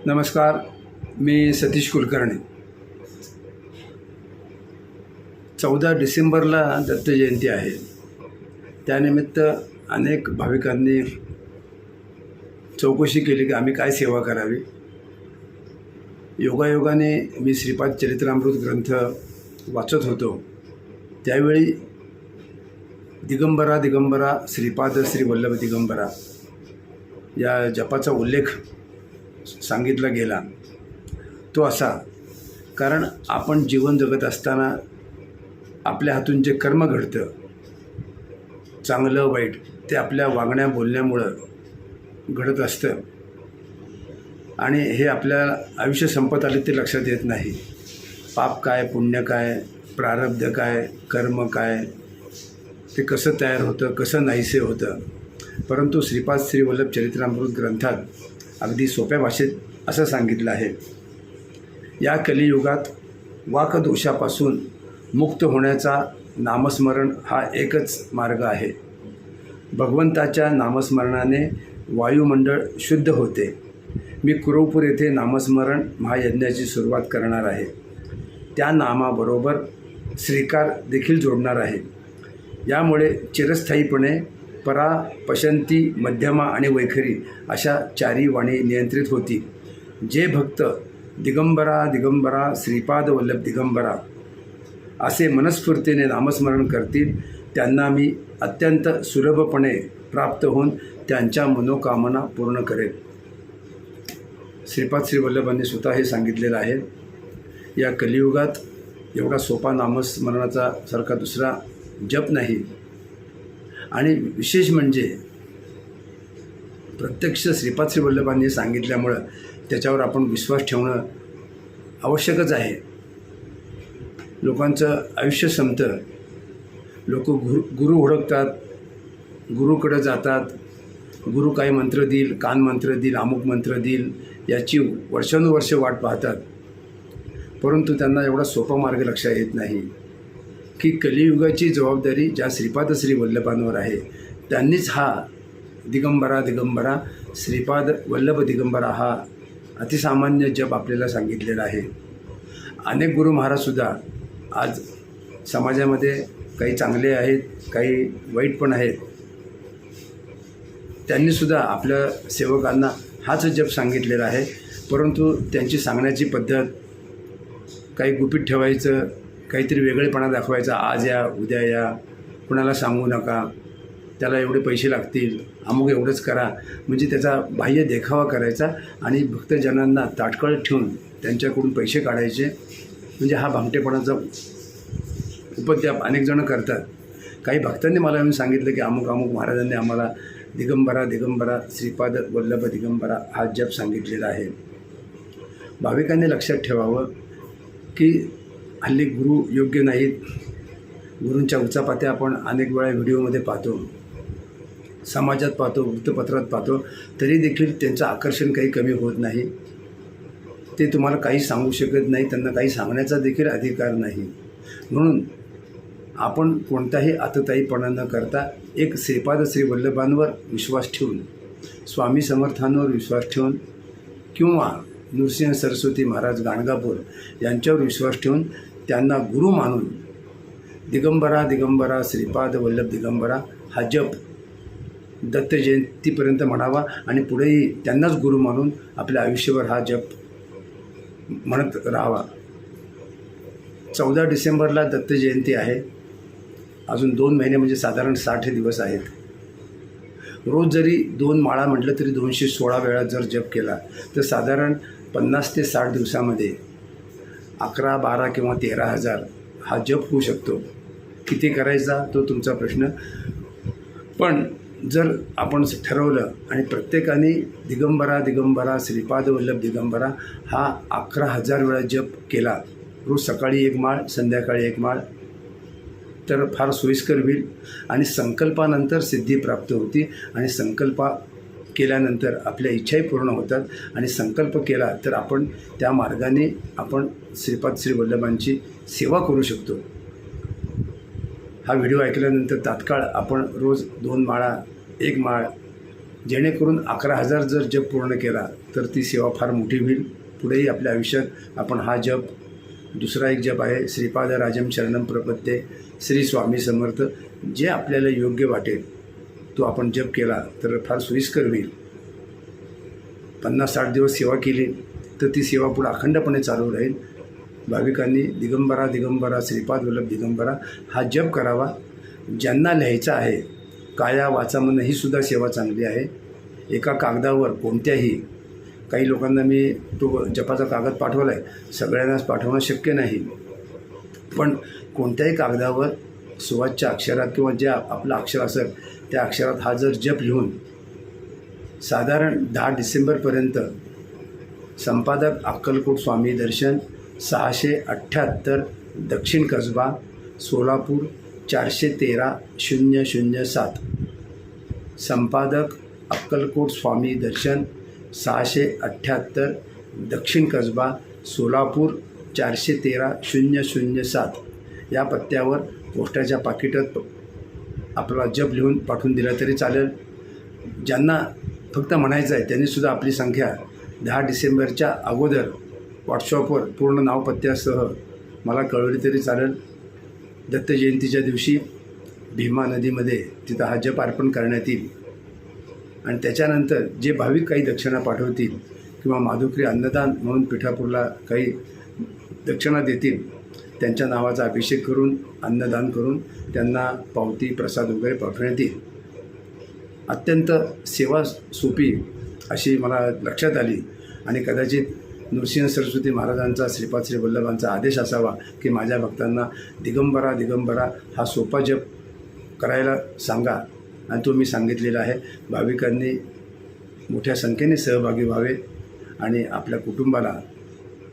नमस्कार, मी सतीश कुलकर्णी. 14 डिसेंबरला दत्त जयंती आहे. त्यानिमित्त अनेक भाविकांनी चौकशी केली की आम्ही काय सेवा करावी. योगायोगाने मी श्रीपाद चरित्रामृत ग्रंथ वाचत होतो. त्यावेळी दिगंबरा दिगंबरा श्रीपाद श्री वल्लभ दिगंबरा या जपाचा उल्लेख सांगितला गेला. तो असा, कारण आपण जीवन जगत असताना आपल्या हातून जे कर्म घडतं, चांगलं वाईट, ते आपल्या वागण्या बोलण्यामुळं घडत असतं आणि हे आपल्या आयुष्य संपत आले ते लक्षात येत नाही. पाप काय, पुण्य काय, प्रारब्ध काय, कर्म काय, ते कसं तयार होतं, कसं नाहीसे होतं. परंतु श्रीपाद श्री वल्लभ चरित्रामृत ग्रंथात अगदी सोप्या भाषेत असं सांगितलं आहे, या कलियुगात वाकदोषापासून मुक्त होण्याचा नामस्मरण हा एकच मार्ग आहे. भगवंताच्या नामस्मरणाने वायुमंडळ शुद्ध होते. मी कुरवपूर येथे नामस्मरण महायज्ञाची सुरुवात करणार आहे. त्या नामाबरोबर श्रीकार देखील जोडणार आहे. यामुळे चिरस्थायीपणे परा, पशंती, मध्यमा आणि वैखरी अशा चारी वाणी नियंत्रित होती. जे भक्त दिगंबरा दिगंबरा श्रीपाद वल्लभ दिगंबरा असे मनस्फूर्तीने नामस्मरण करतील, त्यांना मी अत्यंत सुलभपणे प्राप्त होऊन त्यांच्या मनोकामना पूर्ण करेल. श्रीपाद श्री वल्लभांनी स्वतः हे सांगितलेलं आहे. या कलियुगात एवढा सोपा नामस्मरणाचा सारखा दुसरा जप नाही. आणि विशेष म्हणजे प्रत्यक्ष श्रीपाद श्री वल्लभांनी सांगितल्यामुळं त्याच्यावर आपण विश्वास ठेवणं आवश्यकच आहे. लोकांचं आयुष्य संपतं, लोक गुरु हुडकतात, गुरुकडं जातात. गुरु काही मंत्र देईल, कान मंत्र देईल, अमुक मंत्र देईल, याची वर्षानुवर्ष वाट पाहतात. परंतु त्यांना एवढा सोपा मार्ग लक्षात येत नाही की कलियुगाची जबाबदारी ज्या श्रीपाद श्री वल्लभांवर आहे, त्यांनीच हा दिगंबरा दिगंबरा श्रीपाद वल्लभ दिगंबरा हा अतिसामान्य जप आपल्याला सांगितलेला आहे. अनेक गुरु महाराजसुद्धा आज समाजामध्ये काही चांगले आहेत, काही वाईट पण आहेत. त्यांनीसुद्धा आपल्या सेवकांना हाच जप सांगितलेला आहे. परंतु त्यांची सांगण्याची पद्धत, काही गुपित ठेवायचं, काहीतरी वेगळेपणा दाखवायचा, आज या उद्या या, कुणाला सांगू नका, त्याला एवढे पैसे लागतील, अमुक एवढंच करा, म्हणजे त्याचा बाह्य देखावा करायचा आणि भक्तजनांना ताटकळत ठेवून त्यांच्याकडून पैसे काढायचे. म्हणजे हा भामटेपणाचा उपद्व्याप अनेक जणं करतात. काही भक्तांनी मला येऊन सांगितलं की अमुक अमुक महाराजांनी आम्हाला दिगंबरा दिगंबरा श्रीपाद वल्लभ दिगंबरा हा जप सांगितलेला आहे. भाविकांनी लक्षात ठेवावं की हल्ली गुरु योग्य नाहीत. गुरूंच्या उचापात्या आपण अनेक वेळा व्हिडिओमध्ये पाहतो, समाजात पाहतो, वृत्तपत्रात पाहतो, तरी देखील त्यांचं आकर्षण काही कमी होत नाही. ते तुम्हाला काही सांगू शकत नाही, त्यांना काही सांगण्याचा देखील अधिकार नाही. म्हणून आपण कोणताही आतताईपणा न करता एक श्रीपाद श्री वल्लभांवर विश्वास ठेवून, स्वामी समर्थांवर विश्वास ठेवून किंवा नृसिंह सरस्वती महाराज गाणगापूर यांच्यावर विश्वास ठेवून त्यांना गुरु मानून दिगंबरा दिगंबरा श्रीपाद वल्लभ दिगंबरा हा जप दत्त जयंतीपर्यंत म्हणावा आणि पुढेही त्यांनाच गुरु मानून आपल्या आयुष्यभर हा जप म्हणत राहावा. 14 डिसेंबरला दत्त जयंती आहे. अजून 2 महिने म्हणजे साधारण 60 दिवस आहेत. रोज जरी 2 माळा म्हटलं तरी 216 वेळा जर जप केला तर साधारण 50 ते 60 दिवसामध्ये 11, 12 किंवा 13,000 हा जप होऊ शकतो. किती करायचा तो तुमचा प्रश्न. पण जर आपण ठरवलं आणि प्रत्येकाने दिगंबरा दिगंबरा श्रीपाद वल्लभ दिगंबरा हा 11,000 वेळा जप केला, रोज सकाळी 1 माळ, संध्याकाळी 1 माळ, तर फार सोयीस्कर होईल. आणि संकल्पानंतर सिद्धी प्राप्त होती आणि संकल्प केल्यानंतर आपल्या इच्छाही पूर्ण होतात. आणि संकल्प केला तर आपण त्या मार्गाने आपण श्रीपाद श्री वल्लभांची सेवा करू शकतो. हा व्हिडिओ ऐकल्यानंतर तात्काळ आपण रोज 2 माळा, 1 माळ जेणेकरून 11,000 जर जप पूर्ण केला तर ती सेवा फार मोठी होईल. पुढेही आपल्या आयुष्यात आपण हा जप, दुसरा एक जप आहे श्रीपाद राजम शरणम प्रपद्ये, श्री स्वामी समर्थ, जे आपल्याला योग्य वाटेल तो आपण जप केला तर फार सोयीस्कर होईल. 50-60 दिवस सेवा केली तर ती सेवा पुढे अखंडपणे चालू राहील. भाविकांनी दिगंबरा दिगंबरा श्रीपाद वल्लभ दिगंबरा हा जप करावा. ज्यांना लिहायचं आहे काया वाचा मन ही सुद्धा सेवा चांगली आहे. एका कागदावर कोणत्याही, काही लोकांना मी तो जपाचा कागद पाठवला आहे, सगळ्यांनाच पाठवणं शक्य नाही, पण कोणत्याही कागदावर सुवाच्य अक्षरात किंवा जे आपलं अक्षर असेल त्या अक्षरात हा जर जप लिहून साधारण 10 डिसेंबरपर्यंत संपादक अक्कलकोट स्वामी दर्शन 678 दक्षिण कसबा सोलापूर 413-007, संपादक अक्कलकोट स्वामी दर्शन 678 दक्षिण कसबा सोलापूर 413-007 या पत्त्यावर पोस्टाच्या पाकिटात आपला जप लिहून पाठवून दिला तरी चालेल. ज्यांना फक्त म्हणायचं आहे त्यांनीसुद्धा आपली संख्या 10 डिसेंबरच्या अगोदर व्हॉट्सअपवर पूर्ण नाव पत्त्यासह मला कळवली तरी चालेल. दत्त जयंतीच्या दिवशी भीमा नदीमध्ये तिथं हा जप अर्पण करण्यात येईल आणि त्याच्यानंतर जे भाविक काही दक्षिणा पाठवतील किंवा माधुकरी अन्नदान म्हणून पिठापूरला काही दक्षिणा देतील त्यांच्या नावाचा अभिषेक करून अन्नदान करून त्यांना पावती प्रसाद वगैरे पाठवण्यात येईल. अत्यंत सेवा सोपी अशी मला लक्षात आली आणि कदाचित नृसिंह सरस्वती महाराजांचा श्रीपाद श्री वल्लभांचा आदेश असावा की माझ्या भक्तांना दिगंबरा दिगंबरा हा सोपा जप करायला सांगा आणि तो मी सांगितलेला आहे. भाविकांनी मोठ्या संख्येने सहभागी व्हावे आणि आपल्या कुटुंबाला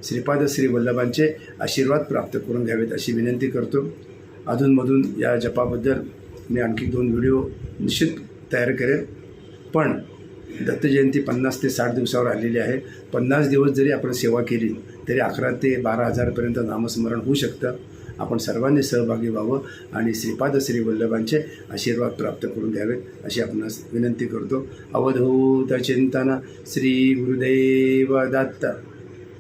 श्रीपाद श्री वल्लभांचे आशीर्वाद प्राप्त करून घ्यावेत अशी विनंती करतो. अधूनमधून या जपाबद्दल मी आणखी 2 व्हिडिओ निश्चित तयार करेल. पण दत्तजयंती 50 ते 60 दिवसावर आलेली आहे. 50 दिवस जरी आपण सेवा केली तरी 11,000 ते 12,000पर्यंत नामस्मरण होऊ शकतं. आपण सर्वांनी सहभागी व्हावं आणि श्रीपाद श्री वल्लभांचे आशीर्वाद प्राप्त करून घ्यावेत अशी आपणास विनंती करतो. अवधूत चिंतन श्री गुरुदेव दत्त.